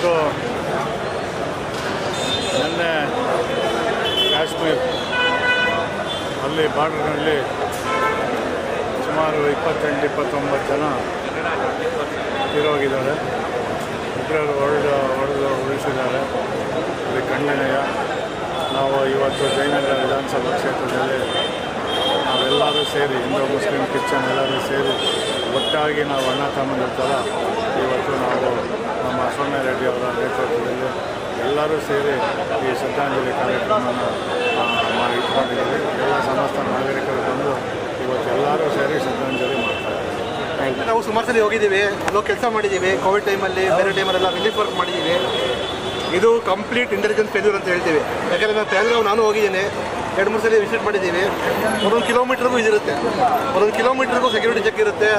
ಇವತ್ತು ನಿನ್ನೆ ಕಾಶ್ಮೀರ ಅಲ್ಲಿ ಬಾರ್ಡರ್ನಲ್ಲಿ ಸುಮಾರು 28-29 ಜನ ತೀರೋಗಿದ್ದಾರೆ. ಉಗ್ರರು ಹೊಡೆದು ಉಳಿಸಿದ್ದಾರೆ. ಇದು ಖಂಡನೀಯ. ನಾವು ಇವತ್ತು ಜಯನಗರ ವಿಧಾನಸಭಾ ಕ್ಷೇತ್ರದಲ್ಲಿ ನಾವೆಲ್ಲರೂ ಸೇರಿ ಹಿಂದೂ ಮುಸ್ಲಿಂ ಕ್ರಿಶ್ಚಿಯನ್ ಎಲ್ಲರೂ ಸೇರಿ ಒಟ್ಟಾಗಿ ನಾವು ಅಣ್ಣ ತಮ್ಮಂದಿರ ಥರ ಇವತ್ತು ನಾವು ನಮ್ಮ ಸೋಮ್ಯಾರೆಡ್ಡಿ ಅವರ ನೇತೃತ್ವದಲ್ಲಿ ಎಲ್ಲರೂ ಸೇರಿ ಈ ಶ್ರದ್ಧಾಂಜಲಿ ಕಾರ್ಯಕ್ರಮನ ಇಟ್ಕೊಂಡಿದ್ದೀವಿ. ಎಲ್ಲ ಸಮಸ್ತ ನಾಗರಿಕರು ಬಂದು ಇವತ್ತು ಎಲ್ಲರೂ ಸೇರಿ ಶ್ರದ್ಧಾಂಜಲಿ ಮಾಡ್ತಾರೆ. ನಾವು ಸುಮಾರು ಸಲ ಹೋಗಿದ್ದೀವಿ, ಅಲ್ಲೋ ಕೆಲಸ ಮಾಡಿದ್ದೀವಿ. ಕೋವಿಡ್ ಟೈಮಲ್ಲಿ ಬೇರೆ ಟೈಮಲ್ಲೆಲ್ಲ ರಿಲೀಫ್ ವರ್ಕ್ ಮಾಡಿದ್ದೀವಿ. ಇದು ಕಂಪ್ಲೀಟ್ ಇಂಟೆಲಿಜೆನ್ಸ್ ಫೇಲ್ಯೂರ್ ಅಂತ ಹೇಳ್ತೀವಿ. ಯಾಕಂದರೆ ನಾನು ಪೆಹಲ್ಗಾವ್ ನಾನು ಹೋಗಿದ್ದೀನಿ, 2-3 ಸಲ ವಿಸಿಟ್ ಮಾಡಿದ್ದೀವಿ. ಒಂದೊಂದು ಕಿಲೋಮೀಟ್ರಿಗೂ ಇದಿರುತ್ತೆ, ಒಂದೊಂದು ಕಿಲೋಮೀಟ್ರಿಗೂ ಸೆಕ್ಯೂರಿಟಿ ಚೆಕ್ ಇರುತ್ತೆ.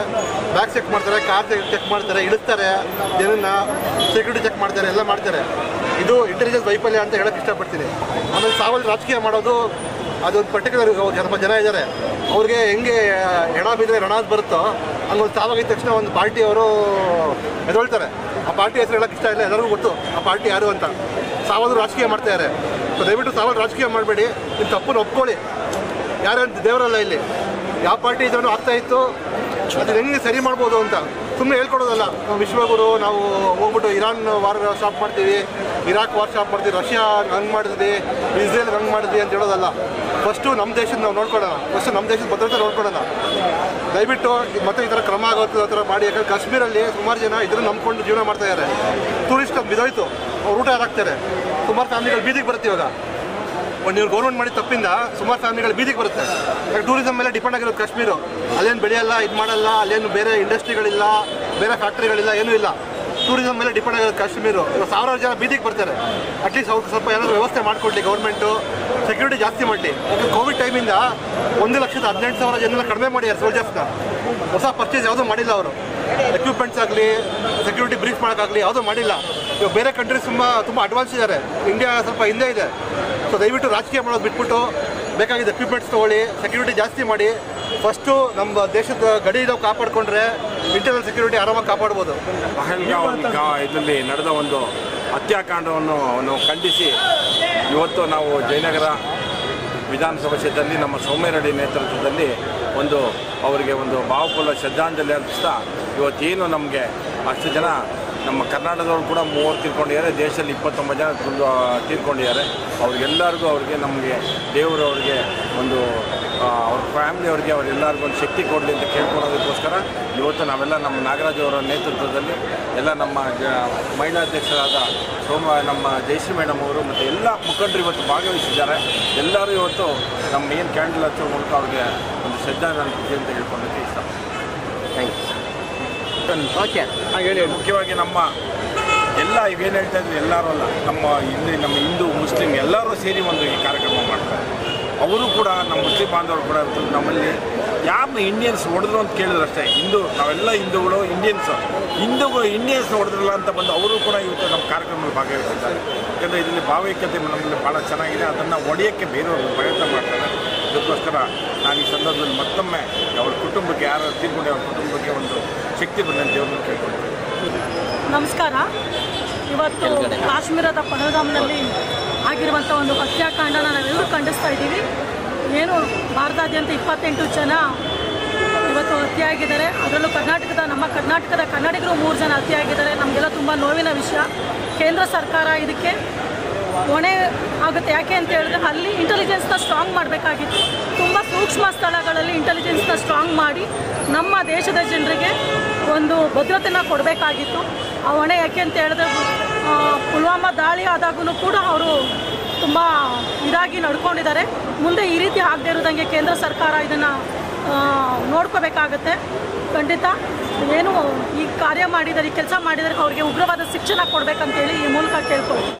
ಬ್ಯಾಗ್ ಚೆಕ್ ಮಾಡ್ತಾರೆ, ಕಾರ್ ಚೆಕ್ ಮಾಡ್ತಾರೆ, ಇಳಿಸ್ತಾರೆ, ಜನನ್ನ ಸೆಕ್ಯೂರಿಟಿ ಚೆಕ್ ಮಾಡ್ತಾರೆ, ಎಲ್ಲ ಮಾಡ್ತಾರೆ. ಇದು ಇಂಟೆಲಿಜೆನ್ಸ್ ವೈಫಲ್ಯ ಅಂತ ಹೇಳೋಕ್ಕೆ ಇಷ್ಟಪಡ್ತೀನಿ. ಆಮೇಲೆ ಸಾವಲ್ಲಿ ರಾಜಕೀಯ ಮಾಡೋದು ಅದೊಂದು ಪರ್ಟಿಕ್ಯುಲರ್ ಸ್ವಲ್ಪ ಜನ ಇದ್ದಾರೆ, ಅವ್ರಿಗೆ ಹೆಂಗೆ ಹೆಣ ಬಿದ್ದರೆ ರಣಾಜ್ ಬರುತ್ತೋ ಹಂಗೊಂದು ಸಾವಾಗಿದ್ದ ತಕ್ಷಣ ಒಂದು ಪಾರ್ಟಿಯವರು ಎದೊಳ್ತಾರೆ. ಆ ಪಾರ್ಟಿ ಹೆಸರು ಹೇಳೋಕ್ಕೆ ಇಷ್ಟ ಇಲ್ಲ, ಎಲ್ಲರಿಗೂ ಗೊತ್ತು ಆ ಪಾರ್ಟಿ ಯಾರು ಅಂತ. ಸಾವಲ್ಲಿ ರಾಜಕೀಯ ಮಾಡ್ತಾಯಿದ್ದಾರೆ. ಸೊ ದಯವಿಟ್ಟು ಸಾವಲ್ಲಿ ರಾಜಕೀಯ ಮಾಡಬೇಡಿ, ನಿಮ್ಮ ತಪ್ಪನ್ನು ಒಪ್ಕೊಳ್ಳಿ. ಯಾರಂತ ದೇವರಲ್ಲ ಇಲ್ಲಿ, ಯಾವ ಪಾರ್ಟಿ ಇದ್ರೂ ಆಗ್ತಾಯಿತ್ತು, ಅದನ್ನ ಹೆಂಗೆ ಸರಿ ಮಾಡ್ಬೋದು ಅಂತ ಸುಮ್ಮನೆ ಹೇಳ್ಕೊಡೋದಲ್ಲ. ನಾವು ವಿಶ್ವಗುರು, ನಾವು ಹೋಗ್ಬಿಟ್ಟು ಇರಾನ್ ವಾರ್ ಸ್ಟಾಪ್ ಮಾಡ್ತೀವಿ, ಇರಾಕ್ ವಾರ್ ಸ್ಟಾಪ್ ಮಾಡ್ತೀವಿ, ರಷ್ಯಾ ಹಂಗೆ ಮಾಡಿದ್ವಿ, ಇಸ್ರೇಲ್ ಹಂಗೆ ಮಾಡಿದ್ವಿ ಅಂತ ಹೇಳೋದಲ್ಲ. ಫಸ್ಟು ನಮ್ಮ ದೇಶದ ನಾವು ನೋಡ್ಕೊಳ್ಳೋಣ, ಫಸ್ಟು ನಮ್ಮ ದೇಶದ ಭದ್ರತೆ ನೋಡ್ಕೊಳ್ಳೋಣ. ದಯವಿಟ್ಟು ಮತ್ತೆ ಈ ಥರ ಕ್ರಮ ಆಗುತ್ತೆ ಆ ಥರ ಮಾಡಿ. ಯಾಕಂದ್ರೆ ಕಾಶ್ಮೀರಲ್ಲಿ ಸುಮಾರು ಜನ ಇದನ್ನು ನಂಬ್ಕೊಂಡು ಜೀವನ ಮಾಡ್ತಾಯಿದ್ದಾರೆ. ಟೂರಿಸ್ಟ್ ಬಿದ್ದೋಯ್ತು, ಅವ್ರು ಊಟ ಯಾರಾಗ್ತಾರೆ, ಸುಮಾರು ಫ್ಯಾಮಿಲಿಗಳು ಬೀದಿಗೆ ಬರುತ್ತೆ. ಇವಾಗ ನೀವು ಗೌರ್ಮೆಂಟ್ ಮಾಡಿದ ತಪ್ಪಿಂದ ಸುಮಾರು ಫ್ಯಾಮಿಲಿಗಳು ಬೀದಿಗೆ ಬರುತ್ತೆ. ಯಾಕೆ ಟೂರಿಸಮ್ ಮೇಲೆ ಡಿಪೆಂಡ್ ಆಗಿರೋದು ಕಾಶ್ಮೀರ. ಅಲ್ಲೇನು ಬೆಳೆಯಲ್ಲ, ಇದು ಮಾಡಲ್ಲ, ಅಲ್ಲೇನು ಬೇರೆ ಇಂಡಸ್ಟ್ರಿಗಳಿಲ್ಲ, ಬೇರೆ ಫ್ಯಾಕ್ಟ್ರಿಗಳಿಲ್ಲ, ಏನೂ ಇಲ್ಲ. ಟೂರಿಸಮ್ ಮೇಲೆ ಡಿಪೆಂಡ್ ಆಗಿರೋದು ಕಾಶ್ಮೀರ. ಇವಾಗ ಸಾವಿರಾರು ಜನ ಬೀದಿಗೆ ಬರ್ತಾರೆ. ಅಟ್ಲೀಸ್ಟ್ ಅವ್ರಿಗೆ ಸ್ವಲ್ಪ ಏನಾದರೂ ವ್ಯವಸ್ಥೆ ಮಾಡಿಕೊಡ್ಲಿ ಗೌರ್ಮೆಂಟು, ಸೆಕ್ಯೂರಿಟಿ ಜಾಸ್ತಿ ಮಾಡಲಿ. ಯಾಕಂದ್ರೆ ಕೋವಿಡ್ ಟೈಮಿಂದ 1,18,000 ಜನನ ಕಡಿಮೆ ಮಾಡಿದ್ದಾರೆ ಸೋಲ್ಜರ್ಸ್ನ. ಹೊಸ ಪರ್ಚೇಸ್ ಯಾವುದೂ ಮಾಡಿಲ್ಲ ಅವರು. ಎಕ್ವಿಪ್ಮೆಂಟ್ಸ್ ಆಗಲಿ, ಸೆಕ್ಯೂರಿಟಿ ಬ್ರೀಫ್ ಮಾಡೋಕ್ಕಾಗಲಿ ಯಾವುದೂ ಮಾಡಿಲ್ಲ. ಇವಾಗ ಬೇರೆ ಕಂಟ್ರೀಸ್ ತುಂಬ ಅಡ್ವಾನ್ಸ್ ಇದ್ದಾರೆ, ಇಂಡಿಯಾ ಸ್ವಲ್ಪ ಹಿಂದೆ ಇದೆ. ಸೊ ದಯವಿಟ್ಟು ರಾಜಕೀಯ ಮಾಡೋದು ಬಿಟ್ಬಿಟ್ಟು ಬೇಕಾಗಿದ್ದ ಎಕ್ವಿಪ್ಮೆಂಟ್ಸ್ ತೊಗೊಳ್ಳಿ, ಸೆಕ್ಯೂರಿಟಿ ಜಾಸ್ತಿ ಮಾಡಿ. ಫಸ್ಟು ನಮ್ಮ ದೇಶದ ಗಡಿ ನಾವು ಕಾಪಾಡಿಕೊಂಡ್ರೆ ಇಂಟರ್ನಲ್ ಸೆಕ್ಯೂರಿಟಿ ಆರಾಮಾಗಿ ಕಾಪಾಡ್ಬೋದು. ಇದರಲ್ಲಿ ನಡೆದ ಒಂದು ಹತ್ಯಾಕಾಂಡವನ್ನು ನಾವು ಖಂಡಿಸಿ ಇವತ್ತು ನಾವು ಜಯನಗರ ವಿಧಾನಸಭಾ ಕ್ಷೇತ್ರದಲ್ಲಿ ನಮ್ಮ ಸೌಮ್ಯರೆಡ್ಡಿ ನೇತೃತ್ವದಲ್ಲಿ ಅವರಿಗೆ ಒಂದು ಭಾವಪೂರ್ಣ ಶ್ರದ್ಧಾಂಜಲಿ ಅರ್ಪಿಸ್ತಾ ಇವತ್ತೇನು ನಮಗೆ ಅಷ್ಟು ಜನ ನಮ್ಮ ಕರ್ನಾಟಕದವರು ಕೂಡ 30 ತೀರ್ಕೊಂಡಿದ್ದಾರೆ, ದೇಶದಲ್ಲಿ 29 ಜನ ತೀರ್ಕೊಂಡಿದ್ದಾರೆ. ಅವ್ರಿಗೆ ನಮಗೆ ದೇವರು ಅವ್ರಿಗೆ ಅವ್ರ ಫ್ಯಾಮಿಲಿಯವ್ರಿಗೆ ಅವರೆಲ್ಲರಿಗೂ ಒಂದು ಶಕ್ತಿ ಕೊಡಲಿ ಅಂತ ಕೇಳ್ಕೊಳ್ಳೋದಕ್ಕೋಸ್ಕರ ಇವತ್ತು ನಾವೆಲ್ಲ ನಮ್ಮ ನಾಗರಾಜ್ ಅವರ ನೇತೃತ್ವದಲ್ಲಿ ಎಲ್ಲ ನಮ್ಮ ಮಹಿಳಾಧ್ಯಕ್ಷರಾದ ನಮ್ಮ ಜಯಶ್ರೀ ಮೇಡಮ್ ಅವರು ಮತ್ತು ಎಲ್ಲ ಮುಖಂಡರು ಇವತ್ತು ಭಾಗವಹಿಸಿದ್ದಾರೆ. ಎಲ್ಲರೂ ಇವತ್ತು ನಮ್ಮ ಏನು ಕ್ಯಾಂಡಲ್ ಹಚ್ಚೋ ಮೂಲಕ ಅವ್ರಿಗೆ ಒಂದು ಶ್ರದ್ಧಾಂಜಲಿ ಅಂತ ಹೇಳ್ಕೊಳ್ಳೋಕ್ಕೆ ಇಷ್ಟ. Thank you. ಓಕೆ, ಹೇಳಿ. ಮುಖ್ಯವಾಗಿ ನಮ್ಮ ಎಲ್ಲ ಇವೇನು ಹೇಳ್ತಾ ಇದ್ರು ಎಲ್ಲರೂ ಅಲ್ಲ, ನಮ್ಮ ಹಿಂದೂ ಮುಸ್ಲಿಂ ಎಲ್ಲರೂ ಸೇರಿ ಒಂದು ಈ ಕಾರ್ಯಕ್ರಮ ಮಾಡ್ತಾರೆ. ಅವರು ಕೂಡ ನಮ್ಮ ಮುಸ್ಲಿಂ ಬಾಂಧವರು ಕೂಡ ನಮ್ಮಲ್ಲಿ ಯಾರನ್ನ ಇಂಡಿಯನ್ಸ್ ಹೊಡೆದ್ರು ಅಂತ ಕೇಳಿದ್ರು ಅಷ್ಟೇ. ನಾವೆಲ್ಲ ಹಿಂದೂಗಳು ಇಂಡಿಯನ್ಸ್ ಹೊಡೆದ್ರಲ್ಲ ಅಂತ ಬಂದು ಅವರು ಕೂಡ ಇವತ್ತು ನಮ್ಮ ಕಾರ್ಯಕ್ರಮದಲ್ಲಿ ಭಾಗವಹಿಸಿದ್ದಾರೆ. ಯಾಕಂದರೆ ಇದರಲ್ಲಿ ಭಾವೈಕ್ಯತೆ ನಮ್ಮಲ್ಲಿ ಭಾಳ ಚೆನ್ನಾಗಿದೆ. ಅದನ್ನು ಒಡೆಯೋಕ್ಕೆ ಬೇರೆಯವರು ಪ್ರಯತ್ನ ಮಾಡ್ತಾರೆ. ಅದಕ್ಕೋಸ್ಕರ ನಾನು ಈ ಸಂದರ್ಭದಲ್ಲಿ ಮತ್ತೊಮ್ಮೆ ಅವ್ರ ಕುಟುಂಬಕ್ಕೆ, ಯಾರು ತೀರ್ಕೊಂಡೆ ಅವ್ರ ಕುಟುಂಬಕ್ಕೆ ಒಂದು ಶಕ್ತಿ ಬಂದಂತೆ ದೇವರನ್ನು ಕೇಳ್ಕೊಂಡಿದ್ದಾರೆ. ನಮಸ್ಕಾರ. ಇವತ್ತು ಕಾಶ್ಮೀರದ ಪಹಲ್ಗಾಮ್ನಲ್ಲಿ ಆಗಿರುವಂಥ ಒಂದು ಹತ್ಯಾಕಾಂಡನ ನಾವೆಲ್ಲರೂ ಖಂಡಿಸ್ತಾ ಇದ್ದೀವಿ. ಏನು ಭಾರತಾದ್ಯಂತ 28 ಜನ ಇವತ್ತು ಹತ್ಯೆಯಾಗಿದ್ದಾರೆ. ಅದರಲ್ಲೂ ನಮ್ಮ ಕರ್ನಾಟಕದ ಕನ್ನಡಿಗರು 3 ಜನ ಹತ್ಯೆಯಾಗಿದ್ದಾರೆ. ನಮಗೆಲ್ಲ ತುಂಬ ನೋವಿನ ವಿಷಯ. ಕೇಂದ್ರ ಸರ್ಕಾರ ಇದಕ್ಕೆ ಹೊಣೆ ಆಗುತ್ತೆ. ಯಾಕೆ ಅಂತ ಹೇಳಿದ್ರೆ ಅಲ್ಲಿ ಇಂಟೆಲಿಜೆನ್ಸ್ನ ಸ್ಟ್ರಾಂಗ್ ಮಾಡಬೇಕಾಗಿತ್ತು. ತುಂಬ ಸೂಕ್ಷ್ಮ ಸ್ಥಳಗಳಲ್ಲಿ ಇಂಟೆಲಿಜೆನ್ಸ್ನ ಸ್ಟ್ರಾಂಗ್ ಮಾಡಿ ನಮ್ಮ ದೇಶದ ಜನರಿಗೆ ಒಂದು ಭದ್ರತೆನ ಕೊಡಬೇಕಾಗಿತ್ತು. ಆ ಹೊಣೆ ಯಾಕೆ ಅಂತ ಹೇಳಿದ್ರೆ ಪುಲ್ವಾಮಾ ದಾಳಿ ಆದಾಗೂ ಕೂಡ ಅವರು ತುಂಬ ಇದಾಗಿ ನಡ್ಕೊಂಡಿದ್ದಾರೆ. ಮುಂದೆ ಈ ರೀತಿ ಆಗದೆ ಇರೋದಂಗೆ ಕೇಂದ್ರ ಸರ್ಕಾರ ಇದನ್ನು ನೋಡ್ಕೋಬೇಕಾಗತ್ತೆ. ಖಂಡಿತ ಏನು ಈ ಕಾರ್ಯ ಮಾಡಿದರೆ, ಈ ಕೆಲಸ ಮಾಡಿದರೆ ಅವ್ರಿಗೆ ಉಗ್ರವಾದ ಶಿಕ್ಷಣ ಕೊಡಬೇಕಂತೇಳಿ ಈ ಮೂಲಕ ಕೇಳ್ಕೊಳ್ಳಿ.